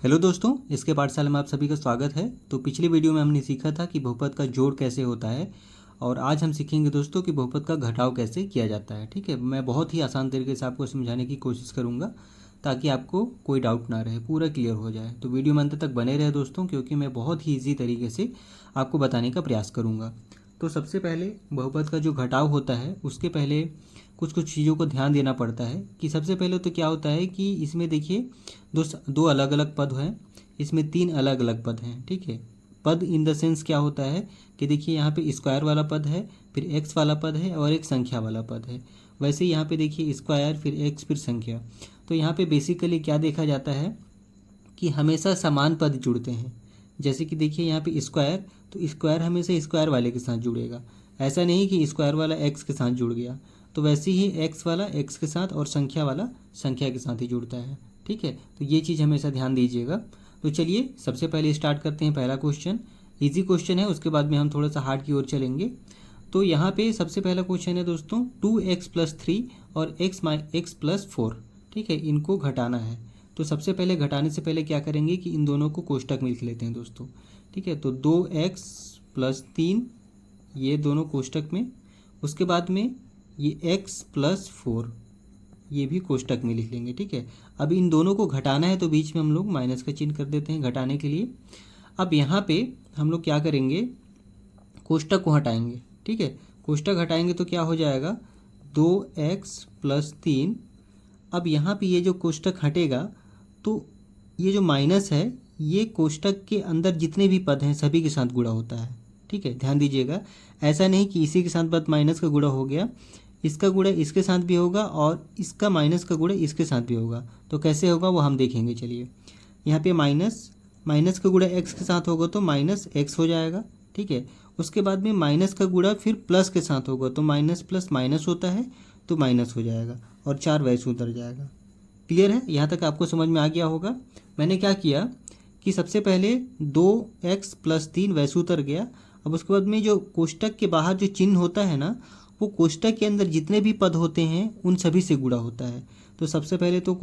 Hello दोस्तों, इसके पाठशाला में आप सभी का स्वागत है। तो पिछली वीडियो में हमने सीखा था कि बहुपद का जोड़ कैसे होता है और आज हम सीखेंगे दोस्तों कि बहुपद का घटाव कैसे किया जाता है। ठीक है, मैं बहुत ही आसान तरीके से आपको समझाने की कोशिश करूँगा ताकि आपको कोई डाउट ना रहे, पूरा क्लियर हो जाए। तो वीडियो में अंत तक बने रहे दोस्तों, क्योंकि मैं बहुत ही ईजी तरीके से आपको बताने का प्रयास करूँगा। तो सबसे पहले बहुपद का जो घटाव होता है उसके पहले कुछ कुछ चीज़ों को ध्यान देना पड़ता है कि सबसे पहले तो क्या होता है कि इसमें देखिए दो अलग अलग पद हैं, इसमें तीन अलग अलग पद हैं। ठीक है, पद इन द सेंस क्या होता है कि देखिए यहाँ पे स्क्वायर वाला पद है, फिर एक्स वाला पद है और एक संख्या वाला पद है। वैसे यहाँ पे देखिए स्क्वायर फिर एक्स फिर संख्या। तो यहाँ पे बेसिकली क्या देखा जाता है कि हमेशा समान पद जुड़ते हैं। जैसे कि देखिए यहाँ पे स्क्वायर, तो स्क्वायर हमेशा स्क्वायर वाले के साथ जुड़ेगा, ऐसा नहीं कि स्क्वायर वाला एक्स के साथ जुड़ गया। तो वैसे ही एक्स वाला एक्स के साथ और संख्या वाला संख्या के साथ ही जुड़ता है। ठीक है, तो ये चीज़ हमेशा ध्यान दीजिएगा। तो चलिए सबसे पहले स्टार्ट करते हैं। पहला क्वेश्चन इजी क्वेश्चन है, उसके बाद में हम थोड़ा सा हार्ड की ओर चलेंगे। तो यहाँ पे सबसे पहला क्वेश्चन है दोस्तों 2x+3 और x+4। ठीक है, इनको घटाना है। तो सबसे पहले घटाने से पहले क्या करेंगे कि इन दोनों को कोष्टक में लिख लेते हैं दोस्तों। ठीक है, तो 2x+3 ये दोनों कोष्टक में, उसके बाद में ये x+4 ये भी कोष्टक में लिख लेंगे। ठीक है, अब इन दोनों को घटाना है तो बीच में हम लोग माइनस का चिन्ह कर देते हैं घटाने के लिए। अब यहाँ पे हम लोग क्या करेंगे, कोष्टक को हटाएंगे। ठीक है, कोष्टक हटाएंगे तो क्या हो जाएगा 2x+3। अब यहाँ पे ये जो कोष्टक हटेगा तो ये जो माइनस है ये कोष्टक के अंदर जितने भी पद हैं सभी के साथ गुणा होता है। ठीक है, ध्यान दीजिएगा, ऐसा नहीं कि इसी के साथ पद माइनस का गुणा हो गया, इसका गुणा इसके साथ भी होगा और इसका माइनस का गुणा इसके साथ भी होगा। तो कैसे होगा वो हम देखेंगे। चलिए, यहाँ पे माइनस का गुणा एक्स के साथ होगा तो माइनस एक्स हो जाएगा। ठीक है, उसके बाद में माइनस का गुणा फिर प्लस के साथ होगा तो माइनस प्लस माइनस होता है तो माइनस हो जाएगा और 4 वैसे उतर जाएगा। क्लियर है, यहाँ तक आपको समझ में आ गया होगा। मैंने क्या किया कि सबसे पहले 2x+3 वैसे उतर गया। अब उसके बाद में जो कोष्टक के बाहर जो चिन्ह होता है ना, वो कोष्टक के अंदर जितने भी पद होते हैं उन सभी से गुणा होता है। तो सबसे पहले तो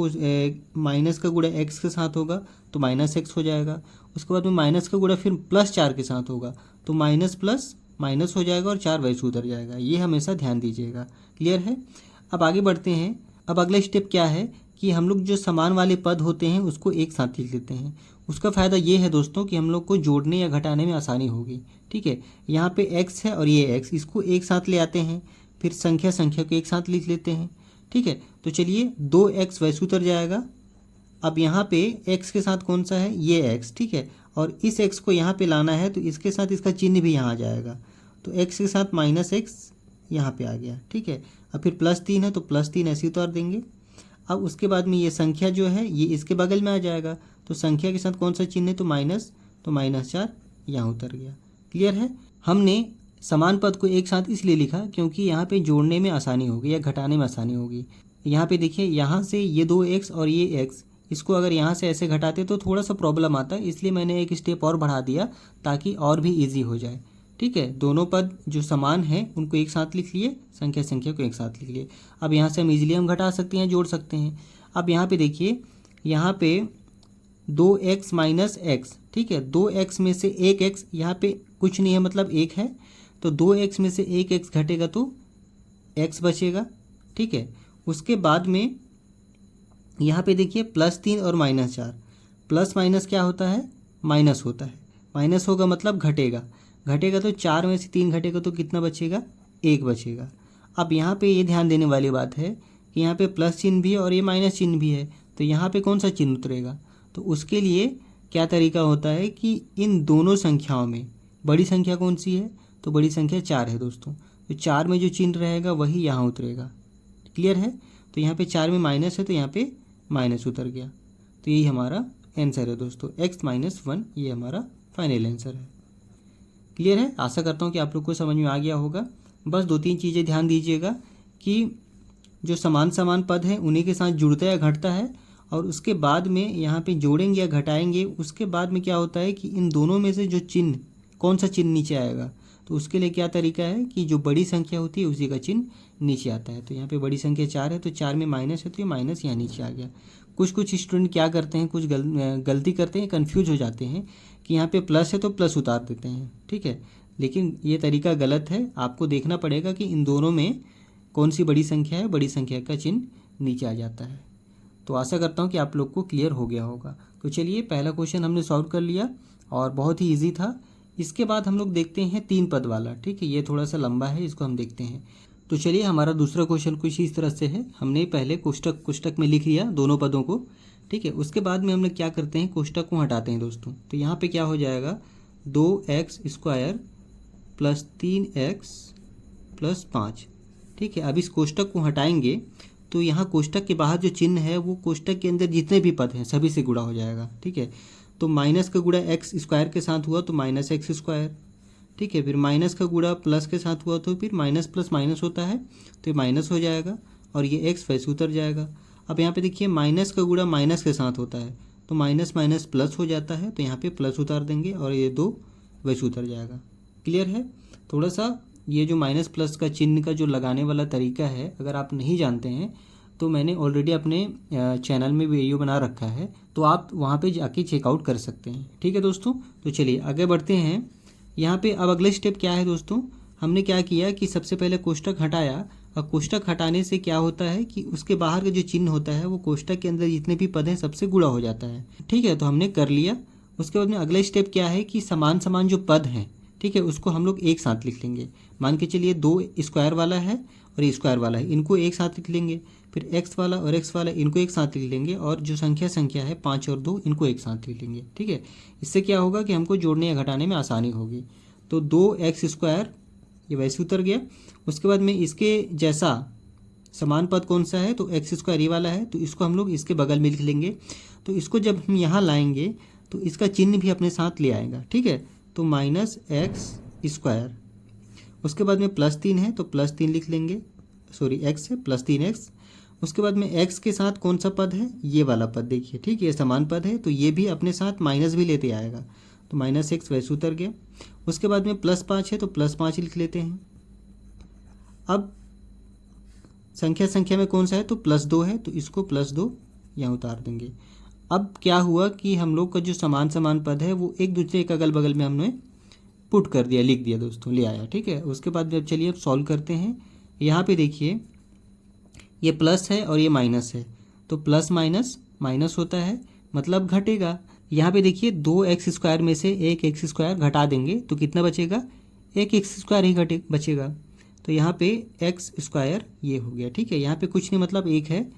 माइनस का गुणा एक्स के साथ होगा तो माइनस एक्स हो जाएगा। उसके बाद में माइनस का गुणा फिर +4 के साथ होगा तो माइनस प्लस माइनस हो जाएगा और 4 वैसे उतर जाएगा। ये हमेशा ध्यान दीजिएगा। क्लियर है, अब आगे बढ़ते हैं। अब अगला स्टेप क्या है कि हम लोग जो समान वाले पद होते हैं उसको एक साथ लिख लेते हैं। उसका फ़ायदा ये है दोस्तों कि हम लोग को जोड़ने या घटाने में आसानी होगी। ठीक है, यहाँ पे x है और ये x, इसको एक साथ ले आते हैं, फिर संख्या को एक साथ लिख लेते हैं। ठीक है, तो चलिए 2x वैसे उतर जाएगा। अब यहाँ पे x के साथ कौन सा है, ये x। ठीक है, और इस x को यहाँ पे लाना है तो इसके साथ इसका चिन्ह भी यहाँ आ जाएगा, तो x के साथ -x यहाँ पे आ गया। ठीक है, अब फिर +3 है तो +3 ऐसे उतार देंगे। अब उसके बाद में ये संख्या जो है ये इसके बगल में आ जाएगा, तो संख्या के साथ कौन सा चिन्ह है तो -4 यहाँ उतर गया। क्लियर है, हमने समान पद को एक साथ इसलिए लिखा क्योंकि यहाँ पे जोड़ने में आसानी होगी या घटाने में आसानी होगी। यहाँ पे देखिए, यहाँ से ये 2x और ये x, इसको अगर यहाँ से ऐसे घटाते तो थोड़ा सा प्रॉब्लम आता है, इसलिए मैंने एक स्टेप और बढ़ा दिया ताकि और भी ईजी हो जाए। ठीक है, दोनों पद जो समान हैं उनको एक साथ लिख लिए, संख्या को एक साथ लिख लिए। अब यहाँ से हम इजीली हम घटा सकते हैं, जोड़ सकते हैं। अब यहाँ पे देखिए, यहाँ पे 2x - x। ठीक है, 2x में से एक x, यहाँ पे कुछ नहीं है मतलब 1 है, तो 2x में से एक x घटेगा तो x बचेगा। ठीक है, उसके बाद में यहाँ पे देखिए +3 और -4, प्लस माइनस क्या होता है, माइनस होता है। माइनस होगा मतलब घटेगा तो 4 में से 3 घटेगा तो कितना बचेगा, 1 बचेगा। अब यहाँ पे ये ध्यान देने वाली बात है कि यहाँ पे प्लस चिन्ह भी है और ये माइनस चिन्ह भी है, तो यहाँ पे कौन सा चिन्ह उतरेगा। तो उसके लिए क्या तरीका होता है कि इन दोनों संख्याओं में बड़ी संख्या कौन सी है, तो बड़ी संख्या 4 है दोस्तों, तो 4 में जो चिन्ह रहेगा वही यहाँ उतरेगा। क्लियर है, तो यहाँ पे 4 में माइनस है तो यहाँ पे माइनस उतर गया। तो यही हमारा आंसर है दोस्तों, x-1 ये हमारा फाइनल आंसर है। क्लियर है, आशा करता हूँ कि आप लोग को समझ में आ गया होगा। बस 2-3 चीज़ें ध्यान दीजिएगा कि जो समान पद हैं उन्हीं के साथ जुड़ता है या घटता है, और उसके बाद में यहाँ पे जोड़ेंगे या घटाएंगे, उसके बाद में क्या होता है कि इन दोनों में से जो चिन्ह, कौन सा चिन्ह नीचे आएगा, तो उसके लिए क्या तरीका है कि जो बड़ी संख्या होती है उसी का चिन्ह नीचे आता है। तो यहाँ पे बड़ी संख्या 4 है तो 4 में माइनस है तो ये माइनस यहाँ नीचे आ गया। कुछ स्टूडेंट क्या करते हैं, कुछ गलती करते हैं, कंफ्यूज हो जाते हैं कि यहाँ पे प्लस है तो प्लस उतार देते हैं, ठीक है। लेकिन ये तरीका गलत है। आपको देखना पड़ेगा कि इन दोनों में कौन सी बड़ी संख्या है, बड़ी संख्या का चिन्ह नीचे आ जाता है। तो आशा करता हूँ कि आप लोग को क्लियर हो गया होगा। तो चलिए पहला क्वेश्चन हमने सॉल्व कर लिया और बहुत ही ईजी था। इसके बाद हम लोग देखते हैं 3 पद वाला, ठीक है। ये थोड़ा सा लंबा है, इसको हम देखते हैं। तो चलिए हमारा दूसरा क्वेश्चन कुछ इस तरह से है। हमने पहले कोष्टक में लिख लिया दोनों पदों को, ठीक है। उसके बाद में हम लोग क्या करते हैं, कोष्टक को हटाते हैं दोस्तों। तो यहाँ पे क्या हो जाएगा, 2x² + 3x + 5, ठीक है। अब इस कोष्टक को हटाएंगे तो यहाँ कोष्टक के बाहर जो चिन्ह है वो कोष्टक के अंदर जितने भी पद हैं सभी से गुणा हो जाएगा, ठीक है। तो माइनस का गुणा x² के साथ हुआ तो -x², ठीक है। फिर माइनस का गुणा प्लस के साथ हुआ तो फिर माइनस प्लस माइनस होता है तो ये माइनस हो जाएगा और ये x वैसे उतर जाएगा। अब यहाँ पे देखिए माइनस का गुणा माइनस के साथ होता है तो माइनस माइनस प्लस हो जाता है, तो यहाँ पे प्लस उतार देंगे और ये 2 वैसे उतर जाएगा। क्लियर है। थोड़ा सा ये जो माइनस प्लस का चिन्ह का जो लगाने वाला तरीका है, अगर आप नहीं जानते हैं तो मैंने ऑलरेडी अपने चैनल में वीडियो बना रखा है, तो आप वहाँ पे जाके चेकआउट कर सकते हैं, ठीक है दोस्तों। तो चलिए आगे बढ़ते हैं। यहाँ पे अब अगले स्टेप क्या है दोस्तों, हमने क्या किया कि सबसे पहले कोष्टक हटाया और कोष्टक हटाने से क्या होता है कि उसके बाहर का जो चिन्ह होता है वो कोष्टक के अंदर जितने भी पद हैं सबसे गुणा हो जाता है, ठीक है। तो हमने कर लिया। उसके बाद में अगला स्टेप क्या है कि समान समान जो पद हैं, ठीक है, उसको हम लोग एक साथ लिख लेंगे। मान के चलिए 2 स्क्वायर वाला है और ये स्क्वायर वाला है, इनको एक साथ लिख लेंगे। फिर x वाला और x वाला इनको एक साथ लिख लेंगे और जो संख्या है 5 और 2 इनको एक साथ लिख लेंगे, ठीक है। इससे क्या होगा कि हमको जोड़ने या घटाने में आसानी होगी। तो 2x² ये वैसे उतर गया। उसके बाद में इसके जैसा समान पद कौन सा है, तो x² ये वाला है, तो इसको हम लोग इसके बगल में लिख लेंगे। तो इसको जब हम यहाँ लाएंगे तो इसका चिन्ह भी अपने साथ ले आएगा, ठीक है। तो -x²। उसके बाद में +3 है तो +3 लिख लेंगे, सॉरी x है +3x। उसके बाद में x के साथ कौन सा पद है, ये वाला पद देखिए, ठीक है, ये समान पद है तो ये भी अपने साथ माइनस भी लेते आएगा, तो -x वैसे उतर गया। उसके बाद में +5 है तो +5 लिख लेते हैं। अब संख्या में कौन सा है, तो +2 है तो इसको +2 यहाँ उतार देंगे। अब क्या हुआ कि हम लोग का जो समान पद है वो एक दूसरे के अगल बगल में हमने पुट कर दिया, लिख दिया दोस्तों, ले आया, ठीक है। उसके बाद जब चलिए अब सॉल्व करते हैं। यहाँ पे देखिए ये प्लस है और ये माइनस है, तो प्लस माइनस माइनस होता है मतलब घटेगा। यहाँ पे देखिए 2x² में से 1x² घटा देंगे तो कितना बचेगा, 1x² ही बचेगा। तो यहाँ पे x² ये हो गया, ठीक है। यहाँ पे कुछ नहीं मतलब 1 है।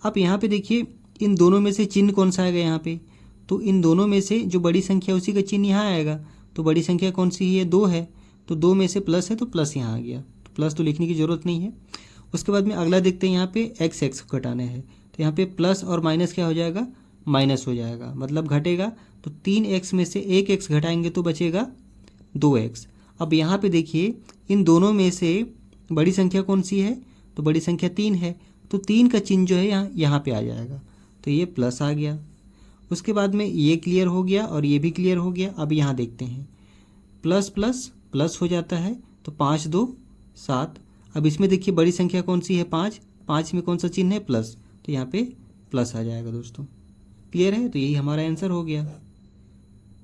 अब यहाँ पे देखिए इन दोनों में से चिन्ह कौन सा आएगा यहाँ पे, तो इन दोनों में से जो बड़ी संख्या उसी का चिन्ह यहाँ आएगा। तो बड़ी संख्या कौन सी है, 2 है, तो 2 में से प्लस है तो प्लस यहाँ आ गया, तो प्लस तो लिखने की ज़रूरत नहीं है। उसके बाद में अगला देखते हैं, यहाँ पे x घटाना है तो यहाँ पे प्लस और माइनस क्या हो जाएगा, माइनस हो जाएगा मतलब घटेगा। तो 3x में से 1x घटाएंगे तो बचेगा 2x। अब यहाँ पे देखिए इन दोनों में से बड़ी संख्या कौन सी है, तो बड़ी संख्या 3 है, तो 3 का चिन्ह जो है यहाँ पे आ जाएगा, तो ये प्लस आ गया। उसके बाद में ये क्लियर हो गया और ये भी क्लियर हो गया। अब यहाँ देखते हैं प्लस प्लस प्लस हो जाता है, तो 5 2 7। अब इसमें देखिए बड़ी संख्या कौन सी है, 5 में कौन सा चिन्ह है, प्लस, तो यहाँ पे प्लस आ जाएगा दोस्तों। क्लियर है, तो यही हमारा आंसर हो गया।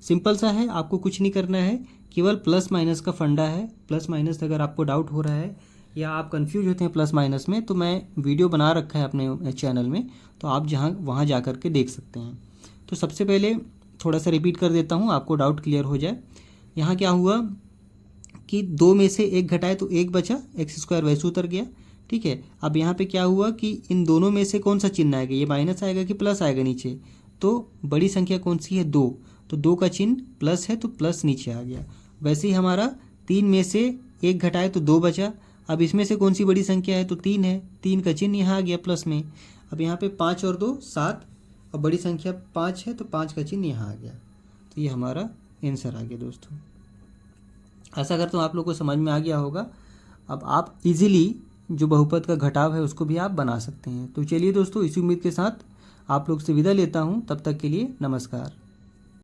सिंपल सा है, आपको कुछ नहीं करना है, केवल प्लस माइनस का फंडा है। प्लस माइनस अगर आपको डाउट हो रहा है या आप कंफ्यूज होते हैं प्लस माइनस में, तो मैं वीडियो बना रखा है अपने चैनल में, तो आप वहाँ जा कर के देख सकते हैं। तो सबसे पहले थोड़ा सा रिपीट कर देता हूँ, आपको डाउट क्लियर हो जाए। यहाँ क्या हुआ कि 2 में से 1 घटाए तो 1 बचा, x² वैसे उतर गया, ठीक है। अब यहाँ पे क्या हुआ कि इन दोनों में से कौन सा चिन्ह आएगा, ये माइनस आएगा कि प्लस आएगा नीचे, तो बड़ी संख्या कौन सी है, 2, तो 2 का चिन्ह प्लस है तो प्लस नीचे आ गया। वैसे ही हमारा 3 में से 1 घटाए तो 2 बचा। अब इसमें से कौन सी बड़ी संख्या है, तो 3 है, 3 का चिन्ह यहाँ आ गया प्लस में। अब यहाँ पे 5 और 2 7 और बड़ी संख्या 5 है तो 5 का चिन्ह यहाँ आ गया। तो ये हमारा आंसर आ गया दोस्तों। ऐसा करता हूँ आप लोग को समझ में आ गया होगा। अब आप इजीली जो बहुपद का घटाव है उसको भी आप बना सकते हैं। तो चलिए दोस्तों, इसी उम्मीद के साथ आप लोग से विदा लेता हूँ। तब तक के लिए नमस्कार।